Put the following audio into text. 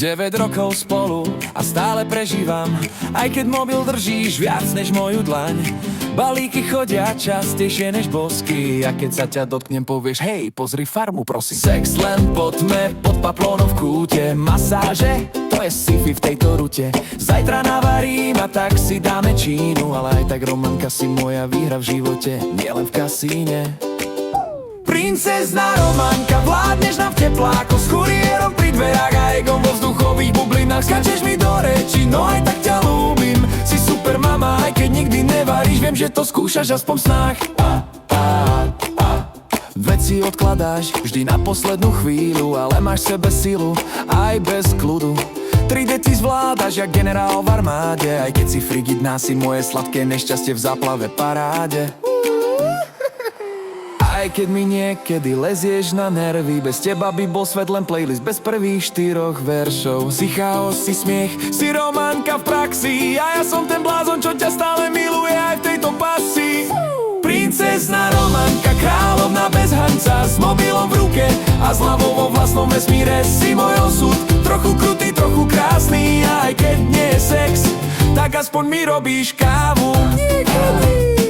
9 rokov spolu a stále prežívam, aj keď mobil držíš viac než moju dlaň. Balíky chodia častejšie než bosky, a keď sa ťa dotknem povieš hej, pozri farmu prosím. Sex len po tme, pod paplónom v kúte, masáže, to je sci-fi v tejto rute. Zajtra navarím a tak si dáme čínu, ale aj tak romanka si moja výhra v živote, nielen v kasíne. Princezná romanka, vládneš nám v teplákoch, s kuriérom pri dverách a egom vo vzduchových bublinách. Skáčeš mi do reči, no aj tak ťa ľúbim. Si super mama, aj keď nikdy nevaríš, viem, že to skúšaš aspoň v snách. Veci odkladáš vždy na poslednú chvíľu, ale máš v sebe silu, aj bez kľudu. 3 deti zvládaš jak generál v armáde, aj keď si frigidná, si moje sladké nešťastie v záplave paráde. Aj keď mi niekedy lezieš na nervy, bez teba by bol svet len playlist bez prvých 4 veršov. Si chaos, si smiech, si románka v praxi, a ja som ten blázon, čo ťa stále miluje aj v tejto pasii. Princezná románka, kráľovná bez hanca, s mobilom v ruke a s hlavou vo vlastnom vesmíre. Si môj osud, trochu krutý, trochu krásny, a aj keď nie je sex, tak aspoň mi robíš kávu. Niekedy.